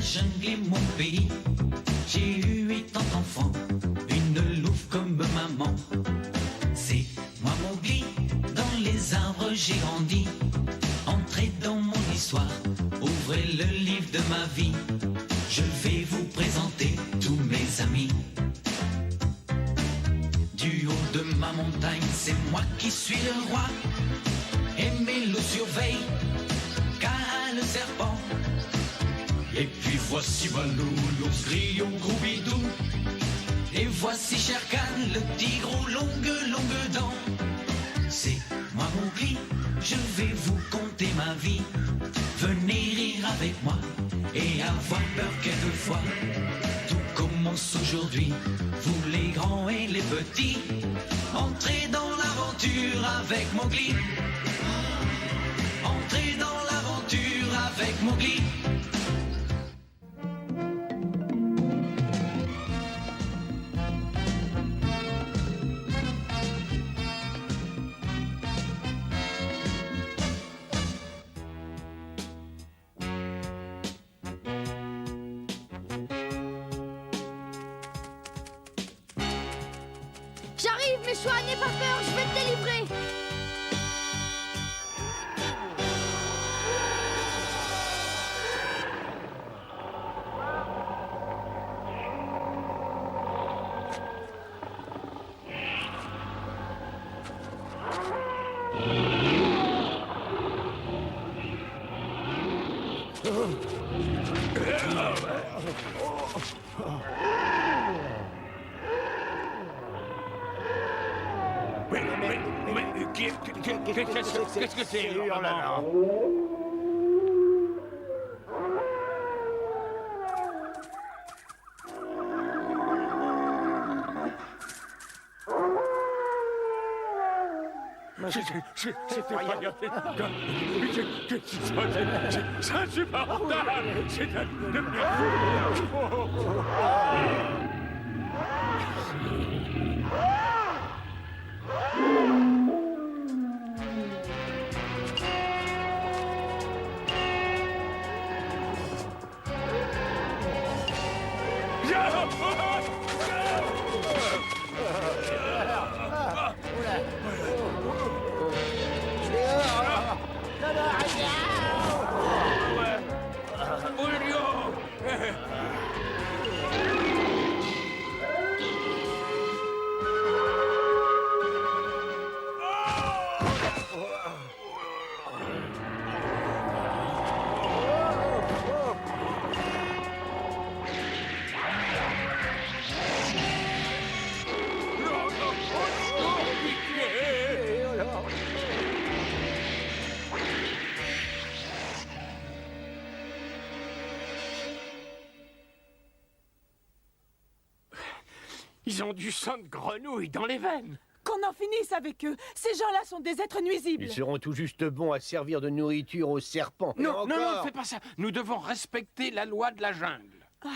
jungle est mon pays. J'ai eu 80 enfants, une louve comme maman. C'est moi Mowgli, dans les arbres j'ai grandi. Entrez dans mon histoire, ouvrez le livre de ma vie. Je vais vous présenter tous mes amis. Du haut de ma montagne, c'est moi qui suis le roi. Et mes loups surveillent, car le serpent. Et puis voici Balou, l'ours grillon gros bidou. Et voici Shere Khan, le tigre aux longues dents. C'est moi Mowgli, je vais vous conter ma vie. Venez rire avec moi et avoir peur quelquefois. Tout commence aujourd'hui, vous les grands et les petits. Entrez dans l'aventure avec Mowgli. Entrez dans l'aventure avec Mowgli. J'arrive, Meshwa, n'aie pas peur, je vais te délivrer. Qu'est-ce que c'est? Oh là là. C'était pas bien. C'est insupportable. C'est devenir fou. Ils ont du sang de grenouille dans les veines. Qu'on en finisse avec eux. Ces gens-là sont des êtres nuisibles. Ils seront tout juste bons à servir de nourriture aux serpents. Non, ne fais pas ça. Nous devons respecter la loi de la jungle. Ah,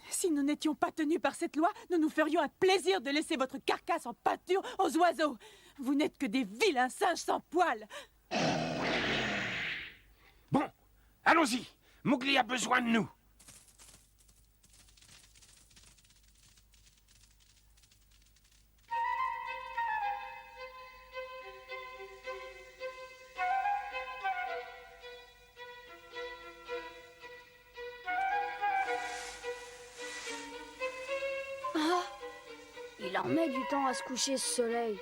si nous n'étions pas tenus par cette loi, nous nous ferions un plaisir de laisser votre carcasse en pâture aux oiseaux. Vous n'êtes que des vilains singes sans poils. Bon, allons-y. Mowgli a besoin de nous. Il en met du temps à se coucher, ce soleil.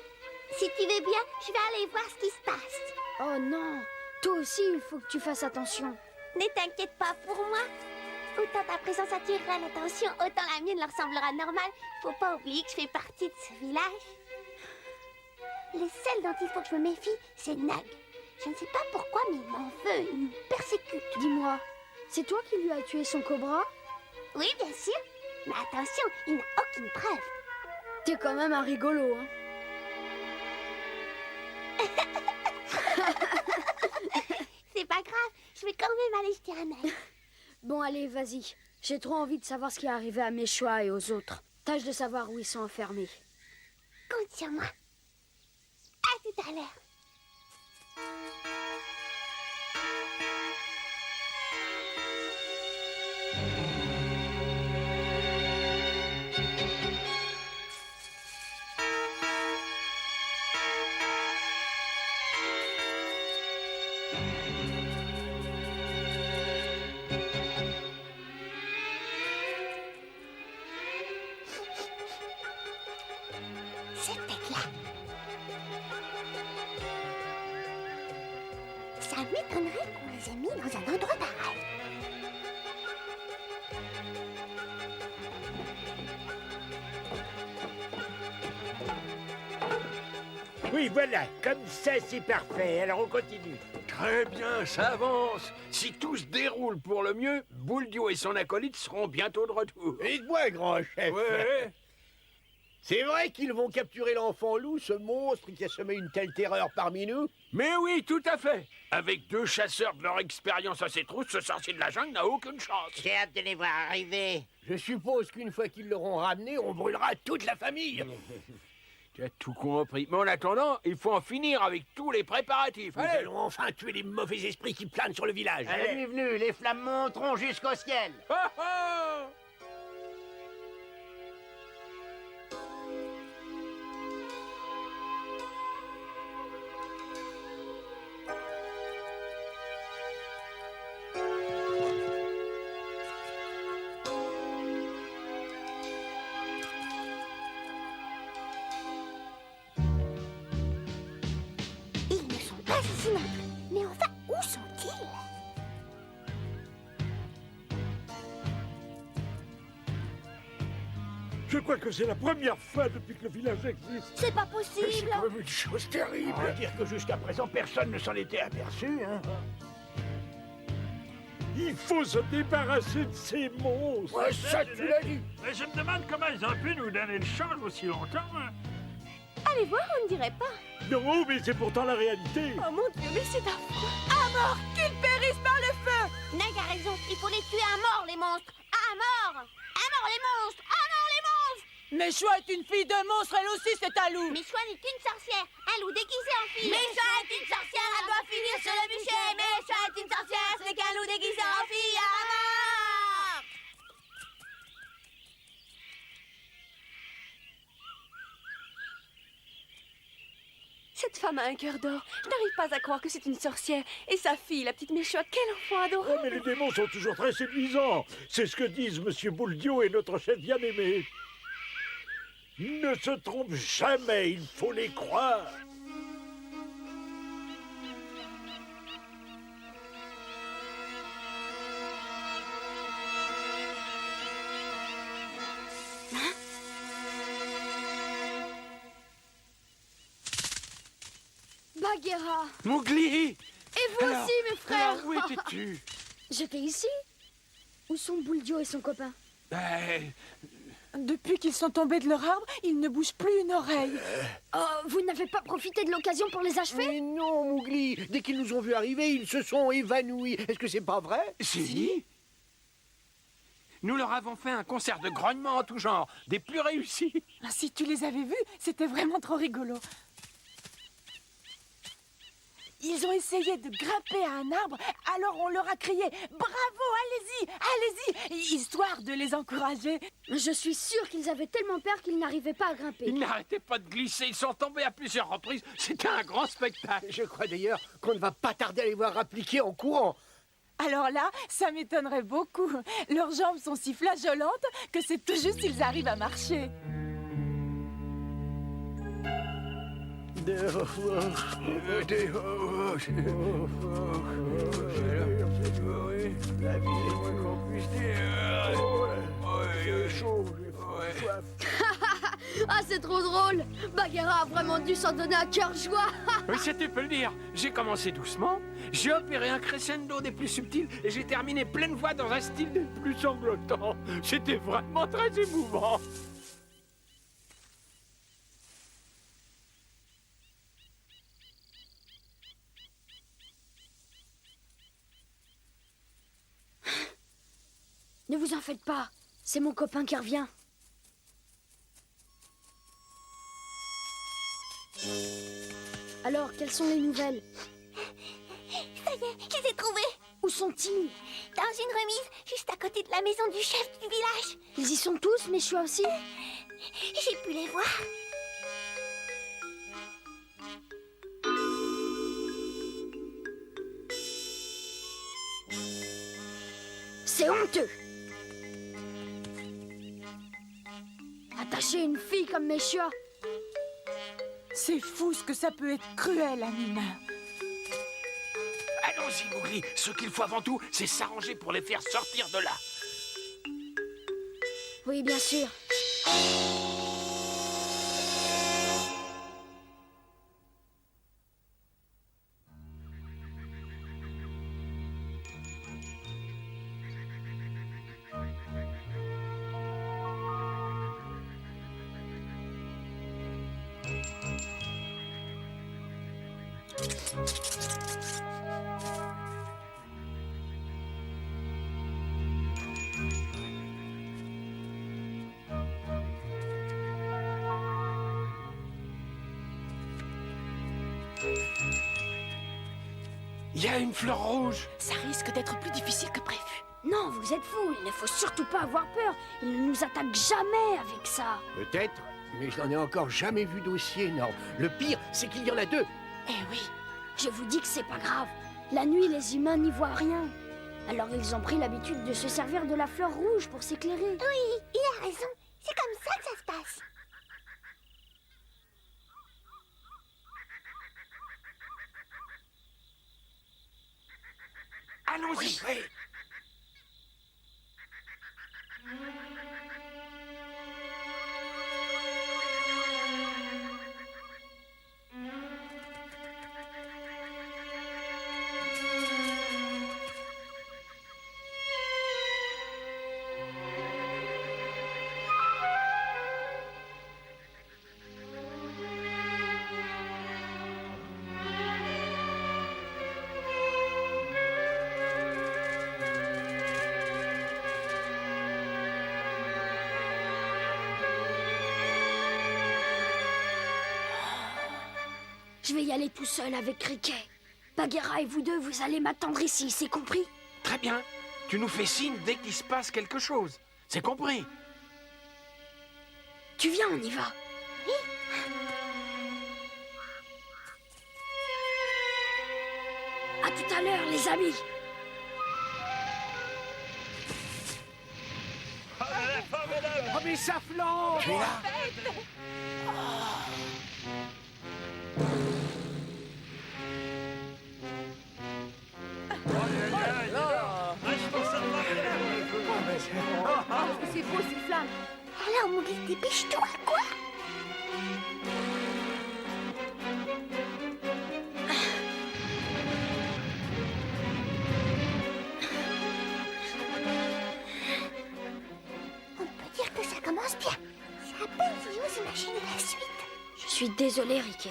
Si tu veux bien, je vais aller voir ce qui se passe. Oh non, toi aussi, il faut que tu fasses attention. Ne t'inquiète pas pour moi. Autant ta présence attirera l'attention, autant la mienne leur semblera normale. Faut pas oublier que je fais partie de ce village. Les seuls dont il faut que je me méfie, c'est Nag. Je ne sais pas pourquoi, mais il m'en veut, il me persécute. Dis-moi, c'est toi qui lui as tué son cobra? Oui, bien sûr. Mais attention, il n'a aucune preuve. T'es quand même un rigolo, hein. C'est pas grave, je vais quand même aller jeter un œil. Bon, allez, vas-y. J'ai trop envie de savoir ce qui est arrivé à Meshwa et aux autres. Tâche de savoir où ils sont enfermés. Compte sur moi. À tout à l'heure. Ça m'étonnerait qu'on les ait mis dans un endroit pareil. Oui, voilà, comme ça, c'est parfait. Alors, on continue. Très bien, ça avance. Si tout se déroule pour le mieux, Bouldio et son acolyte seront bientôt de retour. Dites-moi, grand chef. Ouais. C'est vrai qu'ils vont capturer l'enfant loup, ce monstre qui a semé une telle terreur parmi nous? Mais oui, tout à fait. Avec 2 chasseurs de leur expérience à ses trousses, ce sorcier de la jungle n'a aucune chance. J'ai hâte de les voir arriver. Je suppose qu'une fois qu'ils l'auront ramené, on brûlera toute la famille. Tu as tout compris. Mais en attendant, il faut en finir avec tous les préparatifs. Nous Allez. allons enfin tuer les mauvais esprits qui planent sur le village. La nuit venue, les flammes monteront jusqu'au ciel. Ah, ah. Ils ne sont pas ici non plus. Mais enfin, où sont-ils? Je crois que c'est la première fois depuis que le village existe. C'est pas C'est possible. quand même une chose terrible. On va dire que jusqu'à présent, personne ne s'en était aperçu. Hein. Il faut se débarrasser de ces monstres. Ouais, ça, tu l'as dit. Mais je me demande comment ils ont pu nous donner le change aussi longtemps. Hein. Allez voir, on ne dirait pas. Non, mais c'est pourtant la réalité. Oh mon Dieu, mais c'est affreux. À mort, qu'ils périssent par le feu. Nag a raison. Il faut les tuer à mort, les monstres. À mort. À mort, les monstres. À mort, les monstres. Méchoua est une fille de monstre, elle aussi c'est un loup. Méchoua n'est qu'une sorcière. Un loup déguisé en fille. Méchoua est une sorcière. Elle doit finir sur le bûcher. Méchoua est une sorcière. Ce n'est qu'un loup déguisé en fille. À mort. Cette femme a un cœur d'or. Je n'arrive pas à croire que c'est une sorcière. Et sa fille, la petite Méchoua, quel enfant adorable. Oh, mais les démons sont toujours très séduisants. C'est ce que disent Monsieur Bouldio et notre chef bien-aimé. Ils ne se trompent jamais, il faut les croire. Bagheera. Mowgli. Et vous Alors- aussi, mes frères. Alors, où étais-tu? J'étais ici. Où sont Bouldio et son copain? Ben, Depuis qu'ils sont tombés de leur arbre, ils ne bougent plus une oreille. Oh, vous n'avez pas profité de l'occasion pour les achever? Mais non, Mowgli. Dès qu'ils nous ont vus arriver, ils se sont évanouis. Est-ce que c'est pas vrai? si. Nous leur avons fait un concert de grognements en tout genre, des plus réussis. Ah, si tu les avais vus, c'était vraiment trop rigolo. Ils ont essayé de grimper à un arbre, alors on leur a crié « Bravo, allez-y, allez-y !» histoire de les encourager. Je suis sûre qu'ils avaient tellement peur qu'ils n'arrivaient pas à grimper. Ils n'arrêtaient pas de glisser, ils sont tombés à plusieurs reprises. C'était un grand spectacle. Je crois d'ailleurs qu'on ne va pas tarder à les voir appliquer en courant. Alors là, ça m'étonnerait beaucoup. Leurs jambes sont si flageolantes que c'est tout juste s'ils arrivent à marcher. La vie est moins qu'on puisse dire. J'ai chaud, j'ai soif. Ah, c'est trop drôle. Bagheera a vraiment dû s'en donner à cœur joie. Oui, ça tu peux le dire. J'ai commencé doucement, j'ai opéré un crescendo des plus subtils et j'ai terminé pleine voix dans un style des plus sanglotants. C'était vraiment très émouvant. Ne vous en faites pas. C'est mon copain qui revient. Alors, quelles sont les nouvelles? Ça y est, je les ai trouvés. Où sont-ils? Dans une remise, juste à côté de la maison du chef du village. Ils y sont tous, Méchoua aussi? J'ai pu les voir. C'est honteux. Attacher une fille comme Méchoua. C'est fou ce que ça peut être cruel, un humain. Allons-y, Mowgli. Ce qu'il faut avant tout, c'est s'arranger pour les faire sortir de là. Oui, bien sûr. Il y a une fleur rouge. Ça risque d'être plus difficile que prévu. Non, vous êtes fous. Il ne faut surtout pas avoir peur. Il ne nous attaque jamais avec ça. Peut-être, mais je n'en ai encore jamais vu d'aussi énorme. Le pire, c'est qu'il y en a deux. Eh oui. Je vous dis que c'est pas grave. La nuit, les humains n'y voient rien. Alors ils ont pris l'habitude de se servir de la fleur rouge pour s'éclairer. Oui, il a raison. C'est comme ça que ça se passe. Allons-y. Oui. Je vais y aller tout seul avec Cricket. Bagheera et vous deux, vous allez m'attendre ici, c'est compris? Très bien. Tu nous fais signe dès qu'il se passe quelque chose. C'est compris. Tu viens, on y va. À tout à l'heure, les amis. Oh, mais ça flambe. C'est beau, ces flammes. Alors, Mowgli, dépêche-toi, quoi? On peut dire que ça commence bien. C'est à peine si j'ose imaginer la suite. Je suis désolé, Ricky.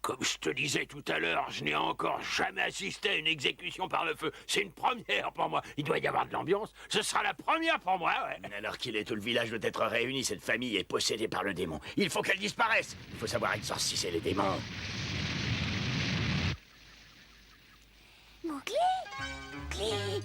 Comme je te disais tout à l'heure, je n'ai encore jamais assisté à une exécution par le feu. C'est une première pour moi. Il doit y avoir de l'ambiance. Ce sera la première pour moi, ouais. Alors qu'il est, tout le village doit être réuni. Cette famille est possédée par le démon. Il faut qu'elle disparaisse. Il faut savoir exorciser les démons. Mowgli, Mowgli.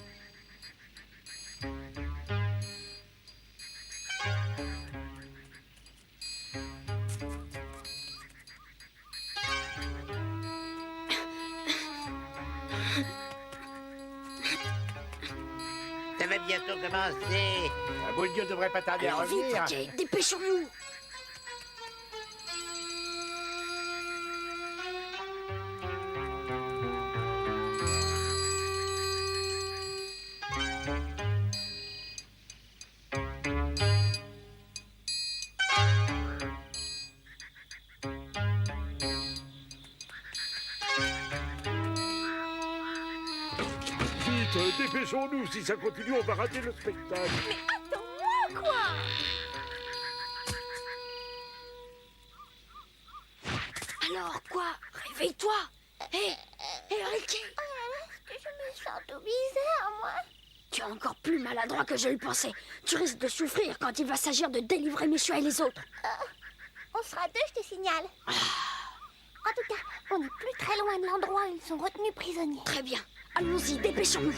Ça va bientôt commencer. Un beau Dieu devrait pas tarder à Alors vite, revenir. Ricky, dépêchons-nous. Vite, dépêchons-nous. Si ça continue, on va rater le spectacle. Attends-moi, quoi? Alors quoi? Réveille-toi. Hé, Ricky. Oh là là, est-ce que je me sens tout bizarre, moi? Tu es encore plus maladroit que je le pensais. Tu risques de souffrir quand il va s'agir de délivrer Meshua et les autres. On sera deux, je te signale. En tout cas, on n'est plus très loin de l'endroit où ils sont retenus prisonniers. Très bien. Allons-y, dépêchons-nous.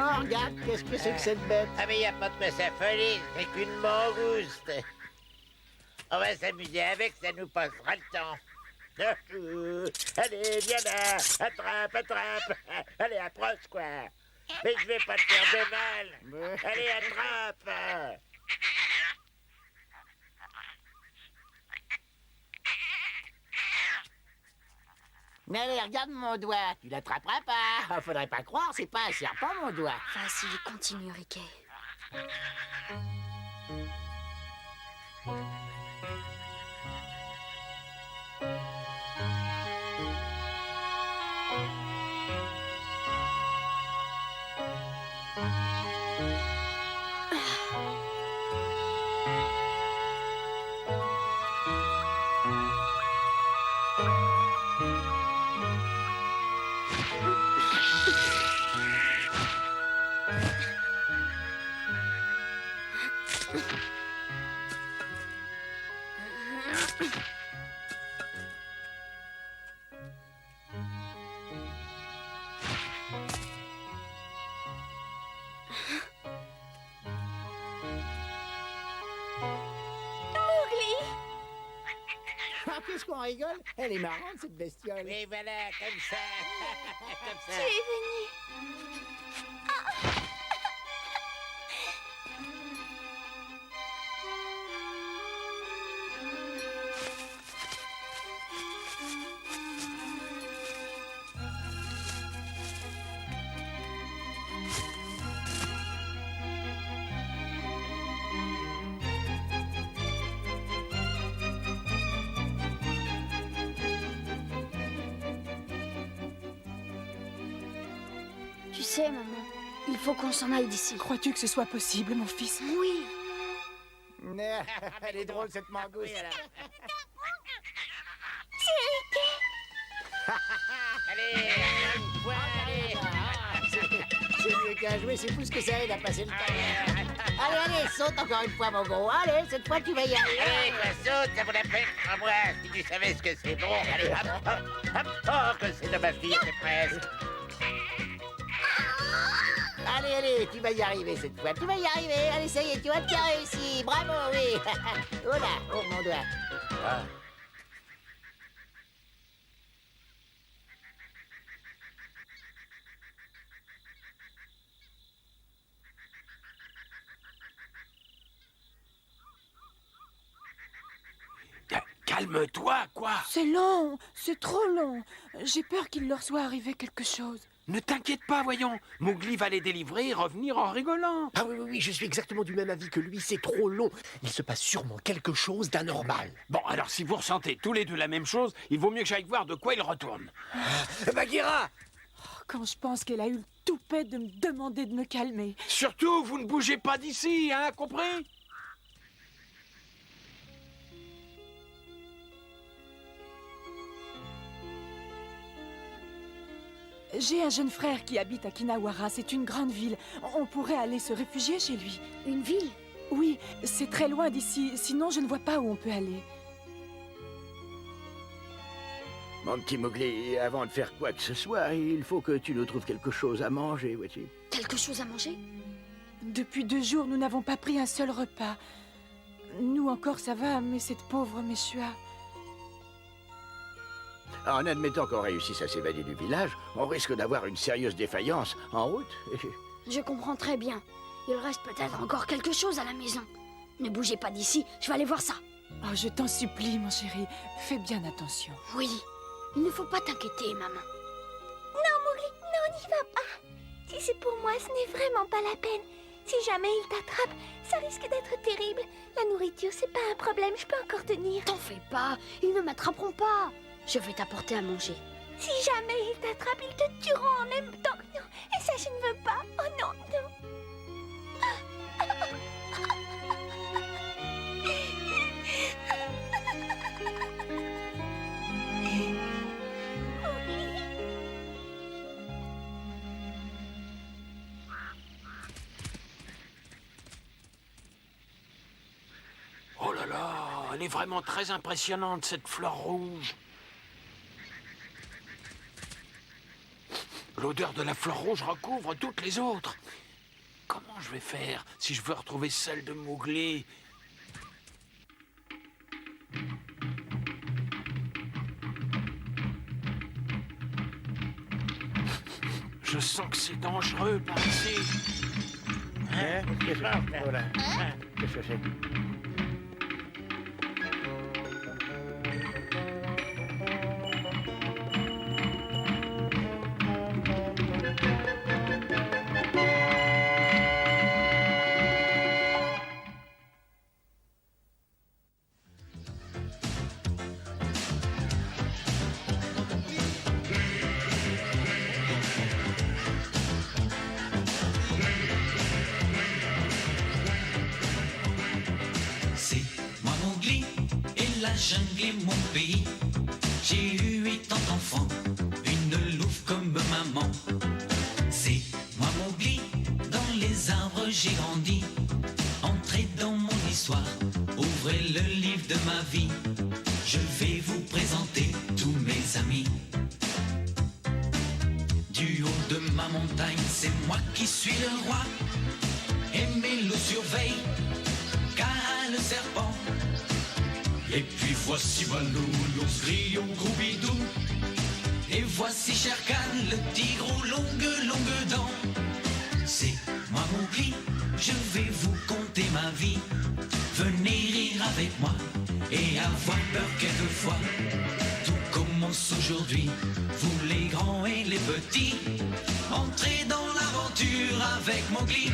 Oh, regarde, qu'est-ce que c'est que cette bête? Ah mais y a pas de quoi s'affoler, c'est qu'une mangouste. On va s'amuser avec, ça nous passera le temps. Allez, viens là, attrape, attrape. Allez, approche quoi. Mais je vais pas te faire de mal. Allez, attrape. Mais allez, regarde mon doigt, tu l'attraperas pas. Faudrait pas croire, c'est pas un serpent, mon doigt. Vas-y, continue, Riquet. Ah, qu'est-ce qu'on rigole? Elle est marrante, cette bestiole. Oui, voilà, comme ça. Comme Tu ça. es venu. Tu sais, maman, il faut qu'on s'en aille d'ici. Crois-tu que ce soit possible, mon fils? Oui. Elle est drôle, cette mangouste. Allez, une fois, allez. C'est mieux qu'à jouer, c'est tout ce que ça aide à passer le temps. Allez, allez, saute encore une fois, mon gros. Allez, cette fois, tu vas y arriver. Allez, quoi, saute, ça vaut la peine. Crois-moi, si tu savais ce que c'est bon. Allez, hop, hop, hop. Oh, que c'est dommage, j'y étais presque. Allez, allez, tu vas y arriver cette fois. Tu vas y arriver. Allez, ça y est, tu as bien réussi. Bravo, oui. Oh là, oh mon doigt. Ah. Calme-toi, quoi. C'est long, c'est trop long. J'ai peur qu'il leur soit arrivé quelque chose. Ne t'inquiète pas, voyons. Mowgli va les délivrer et revenir en rigolant. Ah oui, oui, oui, je suis exactement du même avis que lui, c'est trop long. Il se passe sûrement quelque chose d'anormal. Bon, alors si vous ressentez tous les deux la même chose, il vaut mieux que j'aille voir de quoi il retourne. Bagheera! Quand je pense qu'elle a eu le toupet de me demander de me calmer. Surtout, vous ne bougez pas d'ici, hein, compris? J'ai un jeune frère qui habite à Kinawara, c'est une grande ville. On pourrait aller se réfugier chez lui. Une ville? Oui, c'est très loin d'ici, sinon je ne vois pas où on peut aller. Mon petit Mowgli, avant de faire quoi que ce soit, il faut que tu nous trouves quelque chose à manger, vois-tu. Quelque chose à manger? Depuis 2 jours, nous n'avons pas pris un seul repas. Nous encore ça va, mais cette pauvre Meshua... En admettant qu'on réussisse à s'évader du village, on risque d'avoir une sérieuse défaillance en route. Je comprends très bien. Il reste peut-être encore quelque chose à la maison. Ne bougez pas d'ici, je vais aller voir ça. Oh, je t'en supplie, mon chéri. Fais bien attention. Oui, il ne faut pas t'inquiéter, maman. Non, Mowgli, non, n'y va pas. Si c'est pour moi, ce n'est vraiment pas la peine. Si jamais il t'attrape, ça risque d'être terrible. La nourriture, c'est pas un problème, je peux encore tenir. T'en fais pas, ils ne m'attraperont pas. Je vais t'apporter à manger. Si jamais ils t'attrapent, ils te tueront en même temps. Non, et ça, je ne veux pas. Oh non, non. Oh là là, elle est vraiment très impressionnante, cette fleur rouge. L'odeur de la fleur rouge recouvre toutes les autres. Comment je vais faire si je veux retrouver celle de Mowgli? Je sens que c'est dangereux par ici. Hein? Qu'est-ce que c'est? Voilà. Qu'est-ce que c'est? C'est moi Mowgli et la jungle est mon pays. J'ai eu 8 ans d'enfant, une louve comme maman. C'est moi Mowgli, dans les arbres j'ai grandi. Entrez dans mon histoire, ouvrez le livre de ma vie. Je vais vous présenter tous mes amis. Du haut de ma montagne, c'est moi qui suis le roi. Et mes loups surveillent le serpent. Et puis voici Balou, l'ours gris au gros bidou. Et voici Shere Khan, le tigre aux longues dents. C'est moi Mowgli, je vais vous conter ma vie. Venez rire avec moi et avoir peur quelquefois. Tout commence aujourd'hui, vous les grands et les petits. Entrez dans l'aventure avec Mowgli.